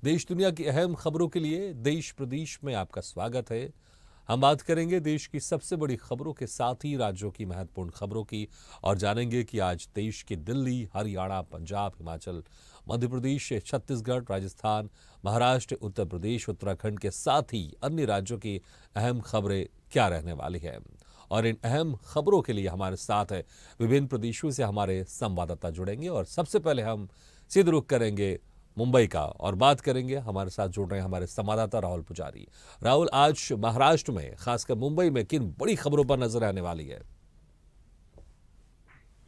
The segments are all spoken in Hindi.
देश दुनिया की अहम खबरों के लिए देश प्रदेश में आपका स्वागत है। हम बात करेंगे देश की सबसे बड़ी खबरों के साथ ही राज्यों की महत्वपूर्ण खबरों की और जानेंगे कि आज देश के दिल्ली, हरियाणा, पंजाब, हिमाचल, मध्य प्रदेश, छत्तीसगढ़, राजस्थान, महाराष्ट्र, उत्तर प्रदेश, उत्तराखंड के साथ ही अन्य राज्यों की अहम खबरें क्या रहने वाली है। और इन अहम खबरों के लिए हमारे साथ है विभिन्न प्रदेशों से हमारे संवाददाता जुड़ेंगे और सबसे पहले हम सीधे रुख करेंगे मुंबई का और बात करेंगे। हमारे साथ जुड़ रहे हैं हमारे संवाददाता राहुल पुजारी। राहुल, आज महाराष्ट्र में खासकर मुंबई में किन बड़ी खबरों पर नजर आने वाली है?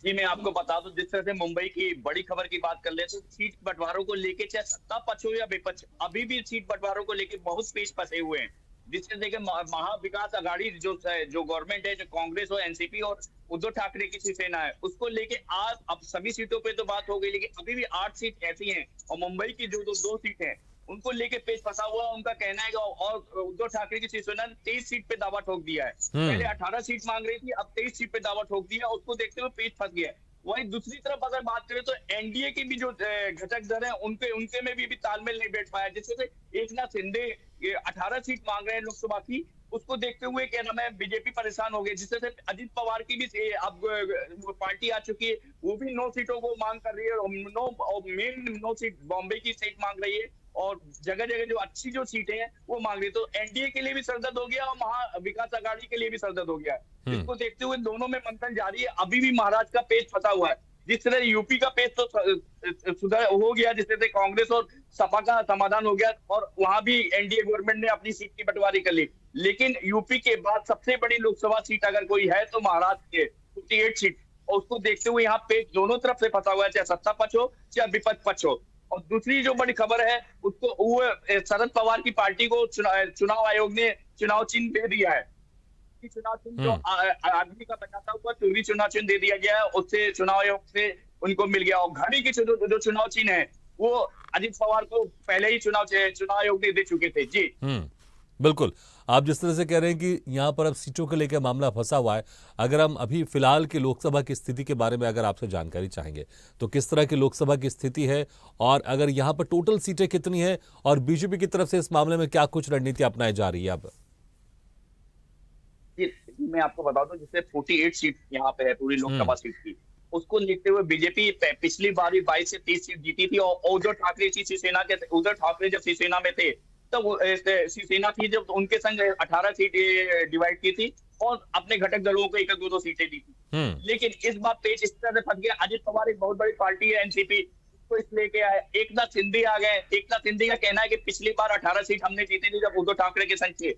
जी, मैं आपको बता दूं, जिस तरह से मुंबई की बड़ी खबर की बात कर ले तो सीट बंटवारों को लेके चाहे सत्ता पक्ष हो या विपक्ष, अभी भी सीट बंटवारों को लेके बहुत पेच फंसे हुए हैं। जिससे देखिए महाविकास अघाड़ी जो गवर्नमेंट है, जो कांग्रेस और एनसीपी और उद्धव ठाकरे की शिवसेना है, उसको लेके आज अब सभी सीटों पे तो बात हो गई, लेकिन अभी भी 8 सीट ऐसी हैं और मुंबई की जो दो सीट है उनको लेके पेच फंसा हुआ है। उनका कहना है कि और उद्धव ठाकरे की शिवसेना ने 23 सीट पे दावा ठोक दिया है। पहले 18 सीट मांग रही थी, अब 23 सीट पे दावा ठोक दिया। उसको देखते हुए पेच फंस गया है। वहीं दूसरी तरफ अगर बात करें तो एनडीए की भी जो घटक दल है उनके में भी तालमेल नहीं बैठ पाया। जिससे एकनाथ शिंदे 18 सीट मांग रहे हैं लोकसभा की, उसको देखते हुए क्या नाम है बीजेपी परेशान हो गई। जिससे से अजित पवार की भी अब पार्टी आ चुकी है, वो भी 9 सीटों को मांग कर रही है और मेन 9 सीट बॉम्बे की सीट मांग रही है और जगह जगह जो अच्छी जो सीटें हैं वो मांग रही है। तो एनडीए के लिए भी सरदर्द हो गया और महाविकास अघाड़ी के लिए भी सरदर्द हो गया है। इसको देखते हुए दोनों में मंथन जारी है। अभी भी महाराष्ट्र का पेच फंसा हुआ है। जिस तरह यूपी का पेच तो सुधर हो गया, जिस तरह से कांग्रेस और सपा का समाधान हो गया और वहां भी एनडीए गवर्नमेंट ने अपनी सीट की बंटवारी कर ली। लेकिन यूपी के बाद सबसे बड़ी लोकसभा सीट अगर कोई है तो महाराष्ट्र के 58 सीट, और उसको देखते हुए यहाँ पेच दोनों तरफ से फंसा हुआ है, चाहे सत्ता पक्ष हो चाहे विपक्ष पक्ष हो। और दूसरी जो बड़ी खबर है उसको वो शरद पवार की पार्टी को चुनाव आयोग ने चुनाव चिन्ह दे दिया है। चुनाव चिन्ह जो आदमी का बनाता हुआ चुनावी चुनाव चिन्ह दे दिया गया है, उससे चुनाव आयोग से उनको मिल गया। और घड़ी के जो चुनाव चिन्ह है वो अजित पवार को पहले ही चुनाव आयोग ने दे चुके थे। जी बिल्कुल। आप जिस तरह से कह रहे हैं कि यहाँ पर अब सीटों को लेकर मामला फंसा हुआ है, अगर हम अभी फिलहाल की लोकसभा की स्थिति के बारे में अगर आपसे जानकारी चाहेंगे तो किस तरह की लोकसभा की स्थिति है और अगर यहाँ पर टोटल सीटें कितनी है और बीजेपी की तरफ से इस मामले में क्या कुछ रणनीति अपनाई जा रही है अब? मैं आपको बता दूं, जिससे 48 सीट यहाँ पे है पूरी लोकसभा सीट की, उसको लिखते हुए बीजेपी पिछली बार 22 से 30 सीट जीती थी और उद्धव ठाकरे उद्धव ठाकरे जब शिवसेना में थे तब शिवसेना थी जब उनके संग 18 सीट डिवाइड की थी और अपने घटक दलों को एक दो सीटें दी थी। लेकिन इस बार पेच इस तरह से फंस गया। अजित पवार एक बहुत बड़ी पार्टी है एनसीपी, तो इस लेके आए। एकनाथ शिंदे आ गए। एकनाथ शिंदे का कहना है कि पिछली बार 18 सीट हमने जीती थी जब उद्धव ठाकरे के संग थे,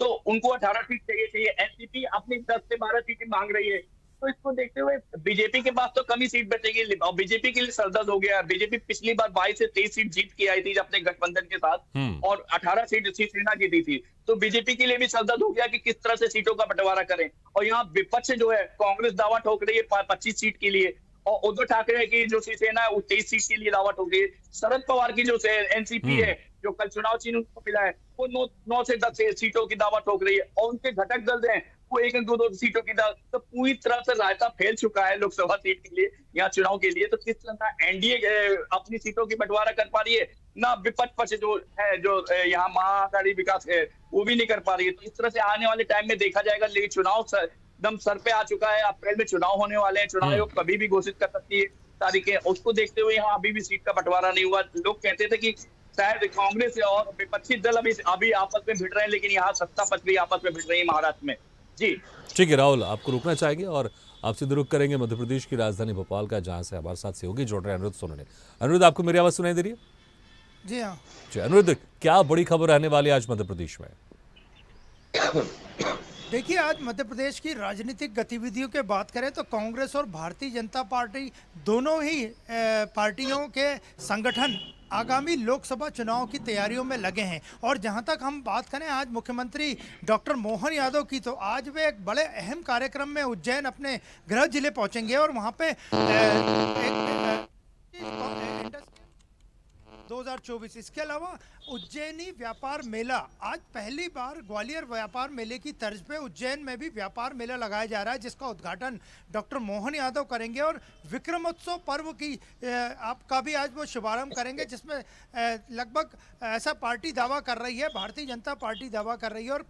तो उनको 18 सीट चाहिए। एनसीपी अपनी 10 से 12 सीटें मांग रही है। तो इसको देखते हुए बीजेपी के पास तो कम ही सीट बचेगी और बीजेपी के लिए सरदर्द हो गया। बीजेपी पिछली बार 22 से 23 सीट जीत के आई थी अपने गठबंधन के साथ और 18 सीट शिवसेना जीती थी। तो बीजेपी के लिए भी सरदर्द हो गया कि किस तरह से सीटों का बंटवारा करें। और यहाँ विपक्ष जो है, कांग्रेस दावा ठोक रही है 25 सीट के लिए और उद्धव ठाकरे की जो शिवसेना है वो 23 सीट के लिए दावा ठोक रही है। शरद पवार की जो एनसीपी है, जो कल चुनाव चिन्ह उनको मिला है, वो 9 से 10 सीटों की दावा ठोक रही है और उनके घटक दल हैं वो एक दो सीटों की दावा। तो पूरी तरह से रायता फैल चुका है लोकसभा सीट के लिए, यहाँ चुनाव के लिए। तो किस तरह एनडीए अपनी सीटों की बंटवारा कर पा रही है, ना विपक्ष पक्ष जो है, जो यहाँ महाअघाड़ी विकास है, वो भी नहीं कर पा रही है। तो इस तरह से आने वाले टाइम में देखा जाएगा। लेकिन चुनाव एकदम सर पे आ चुका है। अप्रैल में चुनाव होने वाले हैं। चुनाव आयोग कभी भी घोषित कर सकती है तारीखें। उसको देखते हुए यहाँ अभी भी सीट का बंटवारा नहीं हुआ। लोग कहते थे कि शायद कांग्रेस और विपक्षी दल अभी आपस में भिड़ रहे हैं, लेकिन यहाँ सत्ता पक्ष भी आपस में भिड़ रही है महाराष्ट्र में। जी ठीक है राहुल, आपको रुकना चाहेंगे और आपसे रुक करेंगे मध्य प्रदेश की राजधानी भोपाल का, जहां से हमारे साथ सहयोगी जोड़ रहे हैं अनिरुद्ध सोनवणे। अनिरुद्ध, आपको मेरी आवाज सुनाई दे रही है? जी हाँ जी अनिरुद्ध, क्या बड़ी खबर रहने वाली है आज मध्य प्रदेश में? देखिए, आज मध्य प्रदेश की राजनीतिक गतिविधियों के बात करें तो कांग्रेस और भारतीय जनता पार्टी दोनों ही पार्टियों के संगठन आगामी लोकसभा चुनाव की तैयारियों में लगे हैं। और जहां तक हम बात करें आज मुख्यमंत्री डॉक्टर मोहन यादव की, तो आज वे एक बड़े अहम कार्यक्रम में उज्जैन अपने गृह जिले पहुंचेंगे और वहां पे 2024। इसके अलावा उज्जैनी व्यापार मेला, आज पहली बार ग्वालियर व्यापार मेले की तर्ज पे उज्जैन में भी व्यापार मेला लगाया जा रहा है, जिसका उद्घाटन डॉक्टर मोहन यादव करेंगे और विक्रमोत्सव पर्व की आपका भी आज वो शुभारंभ करेंगे, जिसमें लगभग ऐसा पार्टी दावा कर रही है, भारतीय जनता पार्टी दावा कर रही है और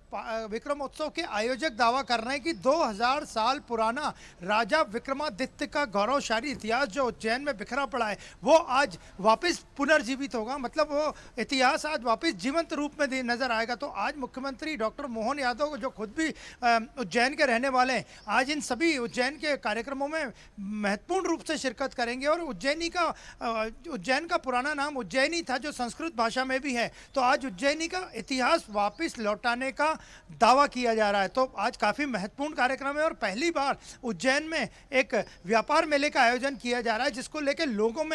विक्रमोत्सव के आयोजक दावा कर रहे हैं कि 2000 साल पुराना राजा विक्रमादित्य का गौरवशाली इतिहास जो उज्जैन में बिखरा पड़ा है वो आज वापस पुनर्जीवित होगा। मतलब वो इतिहास आज वापस जीवंत रूप में नजर आएगा। तो आज मुख्यमंत्री डॉक्टर मोहन यादव जो खुद भी उज्जैन के रहने वाले हैं, आज इन सभी उज्जैन के कार्यक्रमों में महत्वपूर्ण रूप से शिरकत करेंगे। और उज्जैन का पुराना नाम उज्जैनी था, जो संस्कृत भाषा में भी है। तो आज उज्जैनी का इतिहास वापस लौटाने का दावा किया जा रहा है। तो आज काफी महत्वपूर्ण कार्यक्रम है और पहली बार उज्जैन में एक व्यापार मेले का आयोजन किया जा रहा है, जिसको लेकर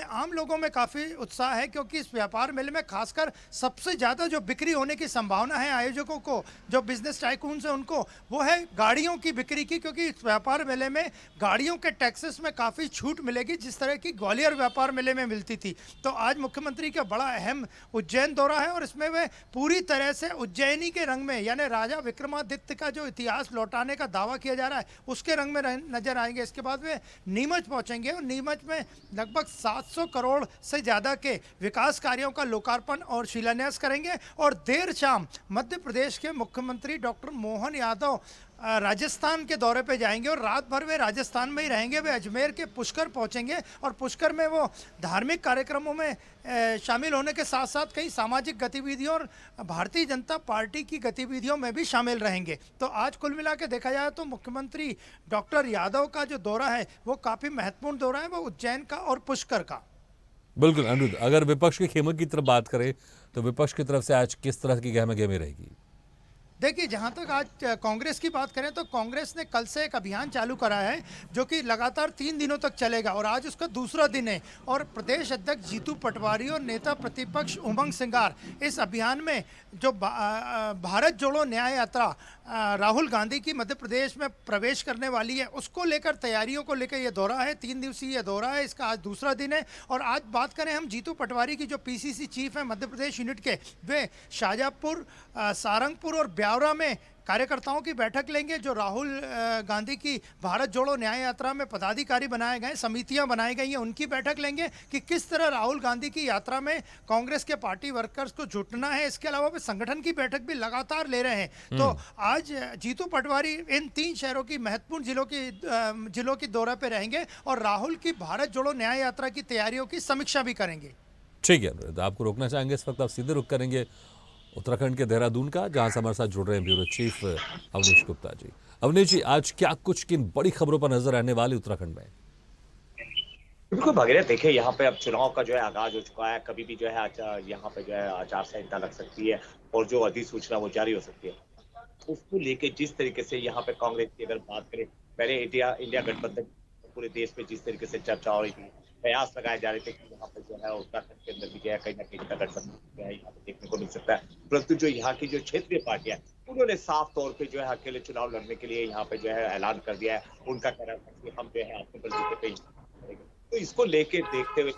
आम लोगों में काफी उत्साह है, क्योंकि इस व्यापार मेले में खासकर सबसे ज्यादा जो बिक्री होने की संभावना है आयोजकों को, जो बिजनेस टाइकून है उनको, वो है गाड़ियों की बिक्री की, क्योंकि इस व्यापार मेले में गाड़ियों के टैक्सेस में काफी छूट मिलेगी, जिस तरह की ग्वालियर व्यापार मेले में मिलती थी। तो आज मुख्यमंत्री का बड़ा अहम उज्जैन दौरा है और इसमें वे पूरी तरह से उज्जैनी के रंग में, यानी राजा विक्रमादित्य का जो इतिहास लौटाने का दावा किया जा रहा है उसके रंग में नजर आएंगे। इसके बाद वे नीमच पहुंचेंगे और नीमच में लगभग 700 करोड़ से ज्यादा के विकास कार्यों का लोकार्पण और शिलान्यास करेंगे। और देर शाम मध्य प्रदेश के मुख्यमंत्री डॉक्टर मोहन यादव राजस्थान के दौरे पे जाएंगे और रात भर वे राजस्थान में ही रहेंगे। वे अजमेर के पुष्कर पहुंचेंगे और पुष्कर में वो धार्मिक कार्यक्रमों में शामिल होने के साथ साथ कई सामाजिक गतिविधियों और भारतीय जनता पार्टी की गतिविधियों में भी शामिल रहेंगे। तो आज कुल मिला के देखा जाए तो मुख्यमंत्री डॉक्टर यादव का जो दौरा है वो काफ़ी महत्वपूर्ण दौरा है, वो उज्जैन का और पुष्कर का। बिल्कुल अनिरुद्ध, अगर विपक्ष के खेमे की तरफ बात करें तो विपक्ष की तरफ से आज किस तरह की गहमा-गहमी रहेगी? देखिए, जहाँ तक आज कांग्रेस की बात करें तो कांग्रेस ने कल से एक अभियान चालू करा है जो कि लगातार 3 दिनों तक चलेगा और आज उसका दूसरा दिन है। और प्रदेश अध्यक्ष जीतू पटवारी और नेता प्रतिपक्ष उमंग सिंगार इस अभियान में जो भारत जोड़ो न्याय यात्रा राहुल गांधी की मध्य प्रदेश में प्रवेश करने वाली है, उसको लेकर तैयारियों को लेकर ये दौरा है। 3 दिवसीय दौरा है, इसका आज दूसरा दिन है। और आज बात करें हम जीतू पटवारी की, जो पीसीसी चीफ है मध्य प्रदेश यूनिट के, वे शाजापुर, सारंगपुर और ब्यावरा में कार्यकर्ताओं की बैठक लेंगे। जो राहुल गांधी की भारत जोड़ो न्याय यात्रा में पदाधिकारी बनाए गए, समितियां बनाई गई हैं, उनकी बैठक लेंगे कि किस तरह राहुल गांधी की यात्रा में कांग्रेस के पार्टी वर्कर्स को जुटना है। इसके अलावा वे संगठन की बैठक भी लगातार ले रहे हैं। तो आज जीतू पटवारी इन 3 शहरों की महत्वपूर्ण जिलों की दौरे पे रहेंगे और राहुल की भारत जोड़ो न्याय यात्रा की तैयारियों की समीक्षा भी करेंगे। ठीक है, आपको रोकना चाहेंगे इस वक्त, आप सीधे रुक करेंगे उत्तराखंड के देहरादून का, जहां से हमारे साथ जुड़ रहे हैं ब्यूरो चीफ अवनीश गुप्ता जी। अवनीश जी, आज क्या कुछ किन बड़ी खबरों पर नजर आने वाली उत्तराखंड में? बिल्कुल भगीरथ, देखिए यहाँ पे अब चुनाव का जो है आगाज हो चुका है। कभी भी जो है यहाँ पे जो है आचार संहिता लग सकती है और जो अधिसूचना वो जारी हो सकती है। उसको लेके जिस तरीके से यहाँ पे कांग्रेस की अगर बात करें, पहले इंडिया गठबंधन पूरे देश में जिस तरीके से चर्चा हो रही थी, प्रयास लगाए जा रहे थे कि यहाँ पे जो है उत्तराखंड के अंदर भी जो है कहीं ना कहीं गठबंधन जो है यहाँ पे देखने को मिल सकता है। परंतु जो यहाँ की जो क्षेत्रीय पार्टियां, उन्होंने साफ तौर पे जो है अकेले चुनाव लड़ने के लिए यहाँ पे जो है ऐलान कर दिया है। उनका कहना था कि हम जो है अपने बलबूते पे करेंगे। तो इसको लेके देखते हुए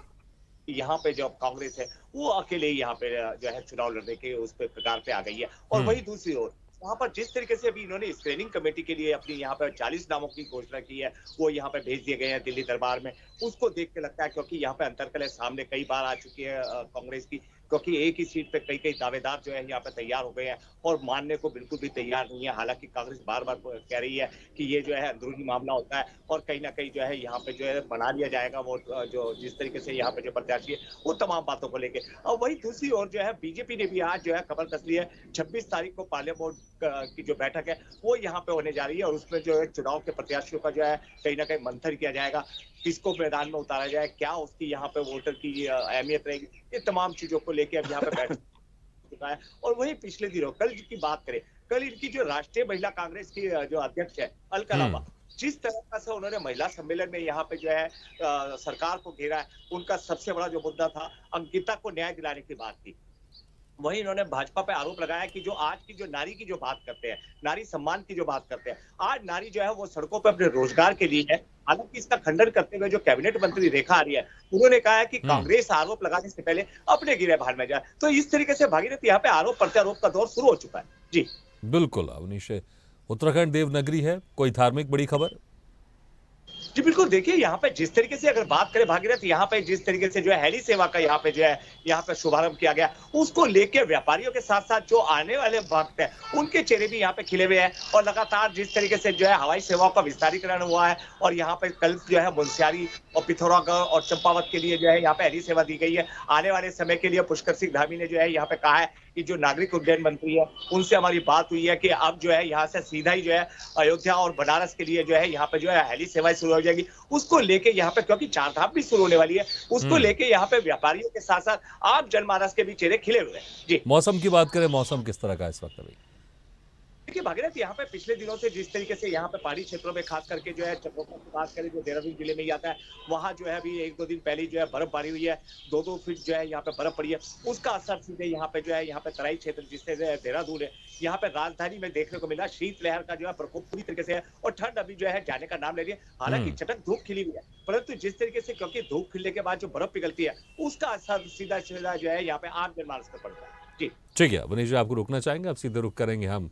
यहाँ पे जो कांग्रेस है वो अकेले यहाँ पे जो है चुनाव लड़ने के उस पे कगार पे आ गई है। और वही दूसरी ओर वहां पर जिस तरीके से अभी इन्होंने स्क्रीनिंग कमेटी के लिए अपनी यहाँ पर 40 नामों की घोषणा की है, वो यहाँ पे भेज दिए गए हैं दिल्ली दरबार में। उसको देख के लगता है, क्योंकि यहाँ पे अंतरकलह सामने कई बार आ चुकी है कांग्रेस की, क्योंकि एक ही सीट पे कई दावेदार जो है यहाँ पे तैयार हो गए हैं और मानने को बिल्कुल भी तैयार नहीं है। हालांकि कांग्रेस बार बार कह रही है कि ये जो है अंदरूनी मामला होता है और कहीं ना कहीं जो है यहाँ पे जो है बना लिया जाएगा वो जो जिस तरीके से यहाँ पे जो प्रत्याशी है वो तमाम बातों को लेके। और वही दूसरी ओर जो है बीजेपी ने भी आज जो है खबर कस ली है, 26 तारीख को पार्लियामेंट की जो बैठक है वो यहाँ पे होने जा रही है और उसमें जो है चुनाव के प्रत्याशियों का जो है कहीं ना कहीं मंथन किया जाएगा, किसको मैदान में उतारा जाए, क्या उसकी यहाँ पे वोटर की अहमियत रहेगी, ये तमाम चीजों को लेके अब यहाँ पे बैठ चुका है। और वही पिछले दिनों कल की बात करें, कल इनकी जो राष्ट्रीय महिला कांग्रेस की जो अध्यक्ष है अलका, जिस तरह से उन्होंने महिला सम्मेलन में यहाँ पे जो है सरकार को घेरा है, उनका सबसे बड़ा जो मुद्दा था अंकिता को न्याय दिलाने की बात थी। वहीं इन्होंने भाजपा पे आरोप लगाया कि जो आज की जो नारी की जो बात करते हैं, नारी सम्मान की जो बात करते हैं, आज नारी जो है वो सड़कों पर अपने रोजगार के लिए है। हालांकि इसका खंडन करते हुए जो कैबिनेट मंत्री रेखा आर्य है, उन्होंने कहा है कि हम्म। कांग्रेस आरोप लगाने से पहले अपने गिरे बाहर में जाए। तो इस तरीके से भागीरथ यहाँ पे आरोप प्रत्यारोप का दौर शुरू हो चुका है। जी बिल्कुल अवनीश, उत्तराखंड देवनगरी है, कोई धार्मिक बड़ी खबर? जी बिल्कुल, देखिए यहाँ पे जिस तरीके से अगर बात करें भागीरथ, यहाँ पे जिस तरीके से जो है हेली सेवा का यहाँ पे जो है यहाँ पे शुभारंभ किया गया, उसको लेके व्यापारियों के साथ साथ जो आने वाले भक्त हैं उनके चेहरे भी यहाँ पे खिले हुए हैं। और लगातार जिस तरीके से जो है हवाई सेवाओं का विस्तारीकरण हुआ है और यहाँ पे कल जो है मुनस्यारी और पिथौरागढ़ और चंपावत के लिए जो है यहाँ पे हेली सेवा दी गई है। आने वाले समय के लिए पुष्कर सिंह धामी ने जो है यहाँ पे कहा है कि जो नागरिक उड्डयन मंत्री है उनसे हमारी बात हुई है कि अब जो है यहाँ से सीधा ही जो है अयोध्या और बनारस के लिए जो है यहाँ पे जो है हेली सेवाएं शुरू हो जाएगी। उसको लेके यहाँ पे, क्योंकि चार धाम भी शुरू होने वाली है, उसको लेके यहाँ पे व्यापारियों के साथ साथ आम जनमानस के भी चेहरे खिले हुए हैं। जी मौसम की बात करें, मौसम किस तरह का है इस वक्त अभी? देखिए भागीरथ, यहाँ पे पिछले दिनों से जिस तरीके से यहाँ पे पहाड़ी क्षेत्रों में खास करके जो है चकोटा की बात करें जो देहरादून जिले में ही आता है, वहाँ जो है अभी 1-2 दिन पहले जो है बर्फबारी हुई है, 2-2 फीट जो है यहाँ पे बर्फ पड़ी है। उसका असर सीधे यहाँ पे जो है यहाँ पे तराई क्षेत्र जिससे देहरादून है, यहाँ पे राजधानी में देखने को मिला। शीतलहर का जो है प्रकोप पूरी तरीके से है और ठंड अभी जो है जाने का नाम ले रही है। हालांकि चटक धूप खिली हुई है, परंतु जिस तरीके से क्योंकि धूप खिलने के बाद जो बर्फ पिघलती है उसका असर सीधा सीधा जो है यहाँ पे आम जनमानस पर पड़ता है। जी ठीक है अवनीश जी, आपको रोकना चाहेंगे, अब सीधे रुक करेंगे हम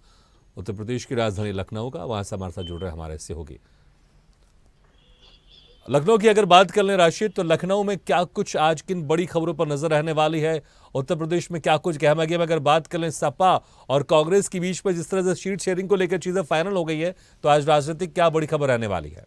उत्तर प्रदेश की राजधानी लखनऊ का, वहां से हमारे साथ जुड़ रहे हमारे सहयोगी। लखनऊ की अगर बात कर लें राशिद, तो लखनऊ में क्या कुछ आज किन बड़ी खबरों पर नजर रहने वाली है? उत्तर प्रदेश में क्या कुछ गहमा गहमा अगर बात कर लें सपा और कांग्रेस के बीच में जिस तरह से सीट शेयरिंग को लेकर चीजें फाइनल हो गई है, तो आज राजनीतिक क्या बड़ी खबर रहने वाली है?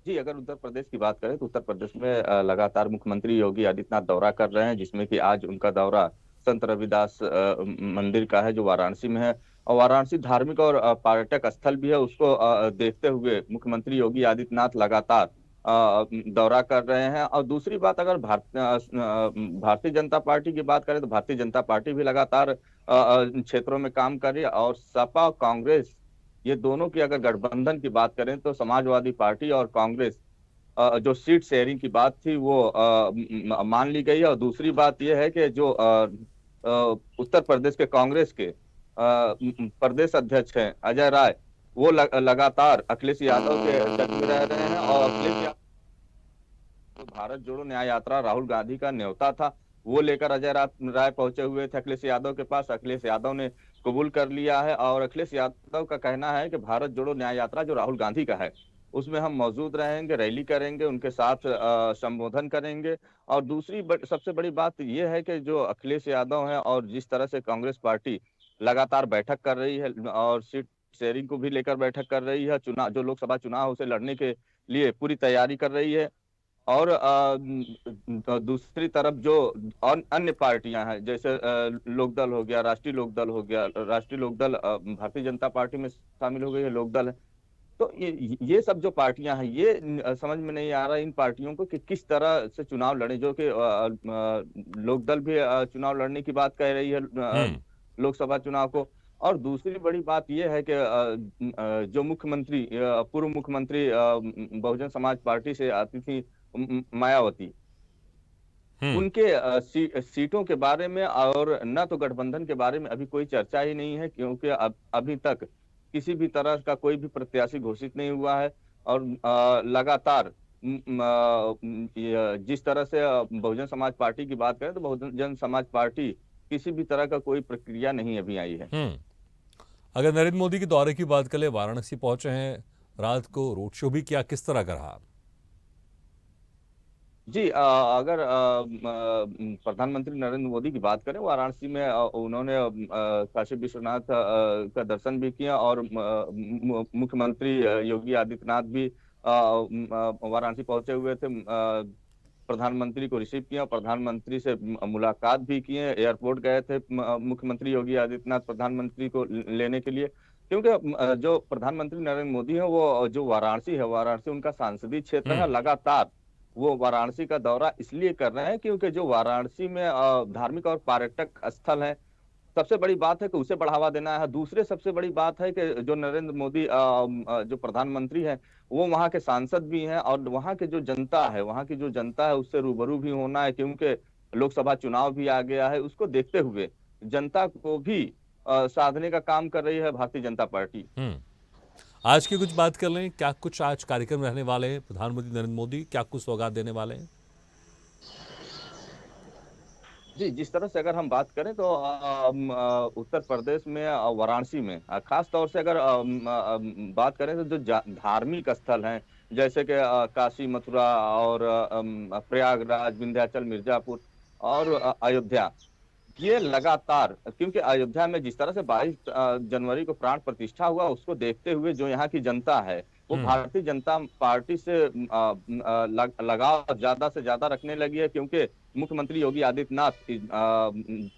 जी, अगर उत्तर प्रदेश की बात करें तो उत्तर प्रदेश में लगातार मुख्यमंत्री योगी आदित्यनाथ दौरा कर रहे हैं, जिसमें कि आज उनका दौरा संत रविदास मंदिर का है जो वाराणसी में है। और वाराणसी धार्मिक और पर्यटक स्थल भी है, उसको देखते हुए मुख्यमंत्री योगी आदित्यनाथ लगातार दौरा कर रहे हैं। और दूसरी बात, अगर भारतीय जनता पार्टी की बात करें तो भारतीय जनता पार्टी भी लगातार क्षेत्रों में काम कर रही है। और सपा कांग्रेस, ये दोनों की अगर गठबंधन की बात करें तो समाजवादी पार्टी और कांग्रेस जो सीट शेयरिंग की बात थी वो मान ली गई है। और दूसरी बात यह है कि जो उत्तर प्रदेश के कांग्रेस के प्रदेश अध्यक्ष हैं अजय राय, वो लगातार अखिलेश यादव के टच में रह रहे हैं। और अखिलेश यादव तो भारत जोड़ो न्याय यात्रा राहुल गांधी का न्योता था, वो लेकर अजय राय पहुंचे हुए थे अखिलेश यादव के पास। अखिलेश यादव ने कबूल कर लिया है और अखिलेश यादव का कहना है कि भारत जोड़ो न्याय यात्रा जो राहुल गांधी का है उसमें हम मौजूद रहेंगे, रैली करेंगे, उनके साथ संबोधन करेंगे। और दूसरी सबसे बड़ी बात यह है कि जो अखिलेश यादव है और जिस तरह से कांग्रेस पार्टी लगातार बैठक कर रही है और सीट शेयरिंग को भी लेकर बैठक कर रही है, चुनाव जो लोकसभा चुनाव उसे लड़ने के लिए पूरी तैयारी कर रही है। और दूसरी तरफ जो अन्य पार्टियां हैं जैसे लोकदल हो गया, राष्ट्रीय लोकदल हो गया, राष्ट्रीय लोकदल भारतीय जनता पार्टी में शामिल हो गई है, लोकदल है। तो ये सब जो पार्टियां हैं ये समझ में नहीं आ रहा इन पार्टियों को कि किस तरह से चुनाव लड़े। जो कि लोकदल भी चुनाव लड़ने की बात कह रही है लोकसभा चुनाव को। और दूसरी बड़ी बात यह है कि जो मुख्यमंत्री पूर्व मुख्यमंत्री बहुजन समाज पार्टी से आती थी मायावती, उनके सीटों के बारे में और न तो गठबंधन के बारे में अभी कोई चर्चा ही नहीं है, क्योंकि अभी तक किसी भी तरह का कोई भी प्रत्याशी घोषित नहीं हुआ है। और लगातार जिस तरह से बहुजन समाज पार्टी की बात करें तो बहुजन समाज पार्टी किसी भी तरह का कोई प्रक्रिया नहीं अभी आई है। अगर नरेंद्र मोदी के दौरे की बात करें, वाराणसी पहुंचे हैं, रात को रोड शो भी किया, किस तरह का रहा? जी, अगर प्रधानमंत्री नरेंद्र मोदी की बात करें, वाराणसी में उन्होंने काशी विश्वनाथ का दर्शन भी किया और मुख्यमंत्री योगी आदित्यनाथ भी वाराणसी पहुंचे हुए थे। प्रधानमंत्री को रिसीव किया, प्रधानमंत्री से मुलाकात भी किए, एयरपोर्ट गए थे मुख्यमंत्री योगी आदित्यनाथ प्रधानमंत्री को लेने के लिए। क्योंकि जो प्रधानमंत्री नरेंद्र मोदी है वो जो वाराणसी है, वाराणसी उनका सांसदीय क्षेत्र है। लगातार वो वाराणसी का दौरा इसलिए कर रहे हैं क्योंकि जो वाराणसी में धार्मिक और पर्यटक स्थल है सबसे बड़ी बात है कि उसे बढ़ावा देना है। दूसरे सबसे बड़ी बात है कि जो नरेंद्र मोदी जो प्रधानमंत्री हैं, वो वहाँ के सांसद भी हैं और वहाँ के जो जनता है, वहाँ की जो जनता है उससे रूबरू भी होना है, क्योंकि लोकसभा चुनाव भी आ गया है। उसको देखते हुए जनता को भी साधने का काम कर रही है भारतीय जनता पार्टी। आज की कुछ बात कर लें, क्या कुछ आज कार्यक्रम रहने वाले हैं? प्रधानमंत्री नरेंद्र मोदी क्या कुछ सौगात देने वाले हैं? जी, जिस तरह से अगर हम बात करें तो उत्तर प्रदेश में वाराणसी में खास तौर से अगर बात करें तो जो धार्मिक स्थल हैं, जैसे कि काशी, मथुरा और प्रयागराज, विंध्याचल, मिर्जापुर और अयोध्या, ये लगातार, क्योंकि अयोध्या में जिस तरह से 22 जनवरी को प्राण प्रतिष्ठा हुआ, उसको देखते हुए जो यहाँ की जनता है वो भारतीय जनता पार्टी से लगाव ज्यादा से ज्यादा रखने लगी है, क्योंकि मुख्यमंत्री योगी आदित्यनाथ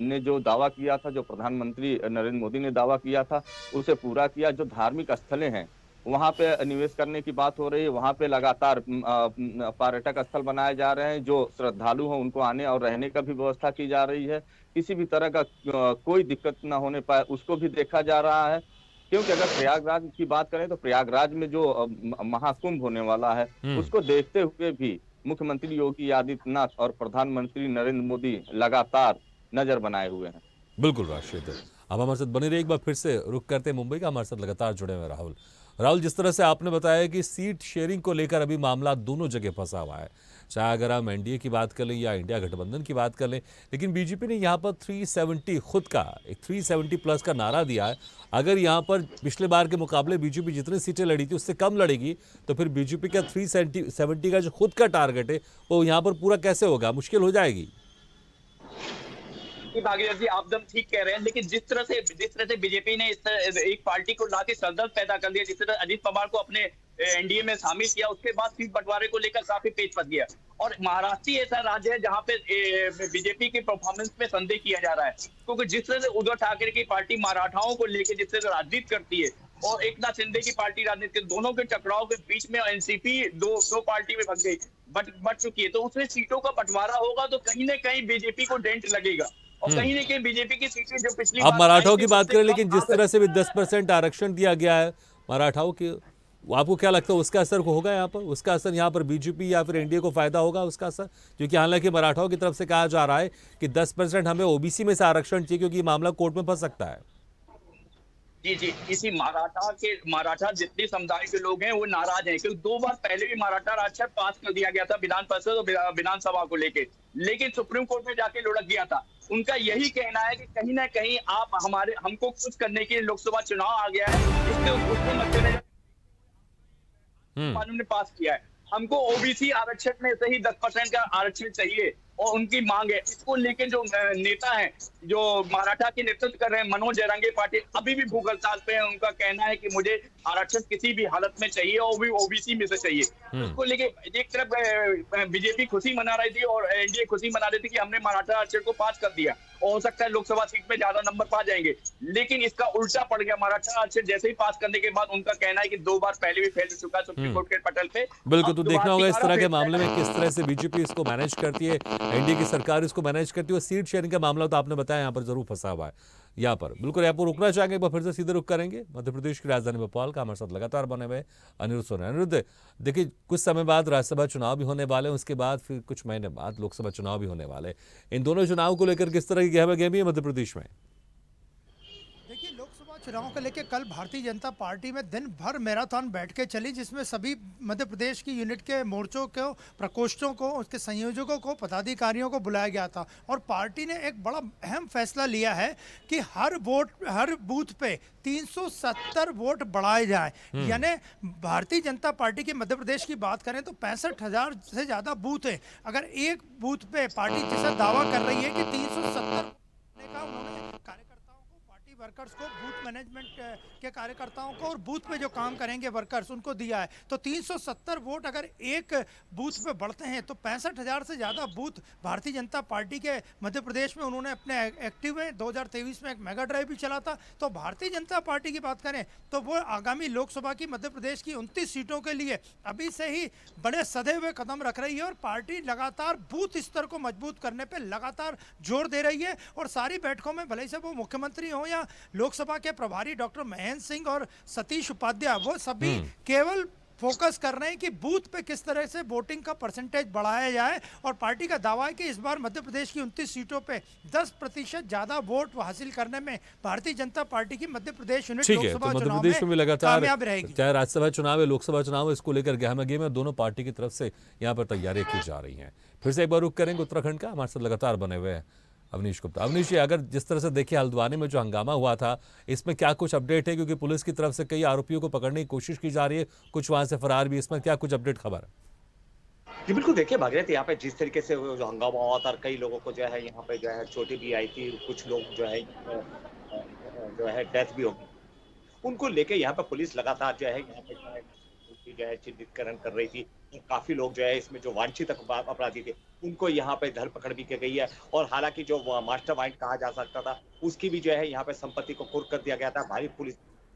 ने जो दावा किया था, जो प्रधानमंत्री नरेंद्र मोदी ने दावा किया था, उसे पूरा किया। जो धार्मिक स्थलें हैं वहां पे निवेश करने की बात हो रही है, वहां पे लगातार पर्यटक स्थल बनाए जा रहे हैं, जो श्रद्धालु हैं उनको आने और रहने का भी व्यवस्था की जा रही है। किसी भी तरह का कोई दिक्कत ना होने पाए उसको भी देखा जा रहा है, क्योंकि अगर प्रयागराज की बात करें तो प्रयागराज में जो महाकुंभ होने वाला है उसको देखते हुए भी मुख्यमंत्री योगी आदित्यनाथ और प्रधानमंत्री नरेंद्र मोदी लगातार नजर बनाए हुए हैं। बिल्कुल राशिद, अब हमारे साथ बने रहिए। एक बार फिर से रुक करते हैं मुंबई का, हमारे साथ लगातार जुड़े हुए राहुल, जिस तरह से आपने बताया कि सीट शेयरिंग को लेकर अभी मामला दोनों जगह फंसा हुआ है, चाहे अगर हम एनडीए की बात कर लें या इंडिया गठबंधन की बात कर लें, लेकिन बीजेपी ने यहाँ पर 370 खुद का एक 370 प्लस का नारा दिया है। अगर यहाँ पर पिछले बार के मुकाबले बीजेपी जितनी सीटें लड़ी थी उससे कम लड़ेगी तो फिर बीजेपी का 370 का जो खुद का टारगेट है वो यहाँ पर पूरा कैसे होगा? मुश्किल हो जाएगी। भागीरथ जी, आप एकदम ठीक कह रहे हैं, लेकिन जिस तरह से बीजेपी ने एक पार्टी को लाके सरदर्द पैदा कर दिया, जिस तरह अजीत पवार को अपने एनडीए में शामिल किया, उसके बाद सीट बंटवारे को लेकर काफी पेच फंस गया। और महाराष्ट्र ही ऐसा राज्य है जहां पे बीजेपी के परफॉर्मेंस पे संदेह किया जा रहा है, क्योंकि जिस तरह से उद्धव ठाकरे की पार्टी मराठाओं को लेकर जिस तरह से राजनीति करती है और एकनाथ शिंदे की पार्टी राजनीति, दोनों के टकराव के बीच में एनसीपी दो पार्टी में बट गई, बट चुकी है। तो उसमें सीटों का बंटवारा होगा तो कहीं ना कहीं बीजेपी को डेंट लगेगा और कहीं ना कहीं बीजेपी की सीटें जो पिछली अब मराठाओं की बात करें, लेकिन जिस तरह से भी 10% आरक्षण दिया गया है मराठाओं के, आपको क्या लगता है उसका असर होगा यहाँ पर? उसका असर यहाँ पर बीजेपी या फिर एनडीए को फायदा होगा उसका असर? क्योंकि हालांकि मराठाओं की तरफ से कहा जा रहा है कि 10% हमें ओबीसी में से आरक्षण चाहिए, क्योंकि ये मामला कोर्ट में फंस सकता है। जी, इसी मराठा जितने समुदाय के लोग हैं वो नाराज हैं, क्योंकि 2 बार पहले भी मराठा राज्य पास कर दिया गया था विधान परिषद और विधानसभा को लेके, लेकिन सुप्रीम कोर्ट में जाके लुढ़क गया था। उनका यही कहना है कि कहीं ना कहीं आप हमको कुछ करने के लिए लोकसभा चुनाव आ गया है, इसके मद्देनजर कानून ने पास किया है। हमको ओबीसी आरक्षण में से ही 10% का आरक्षण चाहिए और उनकी मांग है। इसको लेकर जो नेता हैं जो मराठा के नेतृत्व कर रहे हैं, मनोज जयरंगे पाटिल, अभी भी भूख हड़ताल पे हैं। उनका कहना है कि मुझे आरक्षण किसी भी हालत में चाहिए और भी ओबीसी में से चाहिए। उसको लेके एक तरफ बीजेपी खुशी मना रही थी और एनडीए खुशी मना रही थी कि हमने मराठा आरक्षण को पास कर दिया और हो सकता है लोकसभा सीट में ज्यादा नंबर पा जाएंगे, लेकिन इसका उल्टा पड़ गया। मराठा आरक्षण जैसे ही पास करने के बाद उनका कहना है कि 2 बार पहले भी फैल चुका है सुप्रीम कोर्ट के पटल पे। बिल्कुल, तो देखना होगा इस तरह के मामले में किस तरह से बीजेपी इसको मैनेज करती है, एनडीए की सरकार इसको मैनेज करती है। और सीट शेयरिंग का मामला तो आपने बताया यहाँ पर जरूर फंसा हुआ है। यहाँ पर बिल्कुल यहाँ पर रुकना चाहेंगे, एक बार फिर से सीधे रुक करेंगे मध्य प्रदेश की राजधानी भोपाल का। हमारे साथ लगातार बने हुए अनिरुद्ध सोरेन। अनिरुद्ध, देखिए कुछ समय बाद राज्यसभा चुनाव भी होने वाले हैं, उसके बाद फिर कुछ महीने बाद लोकसभा चुनाव भी होने वाले हैं। इन दोनों चुनाव को लेकर किस तरह की गहमागहमी है मध्य प्रदेश में? देखिए, लोकसभा चुनाव को लेकर कल भारतीय जनता पार्टी में दिन भर मैराथन बैठकें चली, जिसमें सभी मध्य प्रदेश की यूनिट के मोर्चों को, प्रकोष्ठों को, उसके संयोजकों को, पदाधिकारियों को बुलाया गया था। और पार्टी ने एक बड़ा अहम फैसला लिया है कि हर बूथ पे 370 वोट बढ़ाए जाए। यानी भारतीय जनता पार्टी की मध्य प्रदेश की बात करें तो 65,000 से ज्यादा बूथ है। अगर एक बूथ पे पार्टी जैसा दावा कर रही है कि 370 का, उन्होंने कार्यकर्ताओं को, पार्टी वर्कर्स को, बूथ मैनेजमेंट के कार्यकर्ताओं को और बूथ पे जो काम करेंगे वर्कर्स उनको दिया है। तो 370 वोट अगर एक बूथ पे बढ़ते हैं तो 65,000 से ज़्यादा बूथ भारतीय जनता पार्टी के मध्य प्रदेश में उन्होंने अपने एक्टिव में 2023 में एक मेगा ड्राइव भी चला था। तो भारतीय जनता पार्टी की बात करें तो वो आगामी लोकसभा की मध्य प्रदेश की 29 सीटों के लिए अभी से ही बड़े सधे हुए कदम रख रही है और पार्टी लगातार बूथ स्तर को मजबूत करने पे लगातार जोर दे रही है। और सारी बैठकों में भले से वो मुख्यमंत्री हो या लोकसभा के प्रभारी डॉक्टर महेंद्र सिंह और सतीश उपाध्याय, वो सभी केवल फोकस कर रहे हैं कि बूथ पे किस तरह से वोटिंग का परसेंटेज बढ़ाया जाए। और पार्टी का दावा है कि इस बार मध्य प्रदेश की 29 सीटों पे 10% ज्यादा वोट हासिल करने में भारतीय जनता पार्टी की मध्य प्रदेश यूनिट ठीक है, तो लोकसभा मध्य चुनाव प्रदेश में भी लगातार कामयाब रहेगी। चाहे राज्यसभा चुनाव है, लोकसभा चुनाव है, इसको लेकर गहमा गहमी दोनों पार्टी की तरफ से यहाँ पर तैयारियां की जा रही हैं। फिर से एक बार रुख करेंगे उत्तराखंड का, हमारे साथ लगातार बने हुए हैं अवनीश गुप्ता। अवनीश जी, अगर जिस तरह से देखिए हल्द्वानी में जो हंगामा हुआ था, इसमें क्या कुछ अपडेट है? क्योंकि पुलिस की तरफ से कई आरोपियों को पकड़ने की कोशिश की जा रही है, कुछ वहां से फरार भी, इसमें क्या कुछ अपडेट खबर है? जी बिल्कुल, देखिए भागीरथ, यहाँ पे जिस तरीके से वो जो हंगामा हुआ था और कई लोगों को जो है यहाँ पे जो है चोटें भी आई थी, कुछ लोग जो है डेथ भी हो गई, उनको लेके यहाँ पे पुलिस लगातार जो है यहाँ पे जो है चिन्हितकरण कर रही थी। काफी लोग जो है इसमें जो वांछित अपराधी थे उनको यहाँ पे धरपकड़ भी की गई है। और हालांकि जो मास्टरमाइंड कहा जा सकता था उसकी भी जो है यहाँ पे संपत्ति को कुर्क कर दिया गया था भारी पुलिस।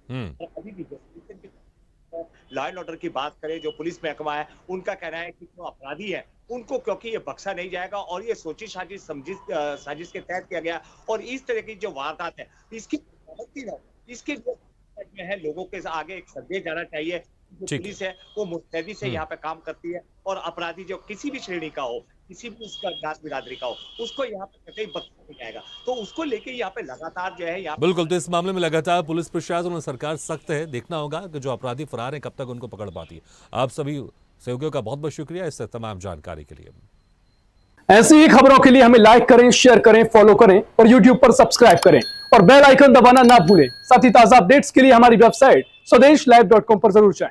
अभी भी लॉ एंड ऑर्डर की बात करें, जो पुलिस महकमा है उनका कहना है कि जो अपराधी है उनको क्योंकि ये बख्शा नहीं जाएगा और ये सोची साजिश के तहत किया गया। और इस तरह की जो वारदात है इसके जो है लोगों के आगे एक संदेश जाना चाहिए। जो पुलिस है वो मुस्तैदी से यहाँ पे काम करती है और अपराधी जो किसी भी श्रेणी का हो, किसी भी उसका जात बिरादरी का हो, उसको यहाँ पे कहीं बख्शा नहीं जाएगा। तो उसको लेके यहाँ पे लगातार जो है यहाँ बिल्कुल, तो इस मामले में लगातार पुलिस प्रशासन और सरकार सख्त है। देखना होगा कि जो अपराधी फरार है कब तक उनको पकड़ पाती है। आप सभी सहयोगियों का बहुत बहुत शुक्रिया इस तमाम जानकारी के लिए। ऐसी ही खबरों के लिए हमें लाइक करें, शेयर करें, फॉलो करें और YouTube पर सब्सक्राइब करें और बेल आइकन दबाना ना भूलें। साथ ही ताजा अपडेट्स के लिए हमारी वेबसाइट swdeshlive.com पर जरूर जाएं।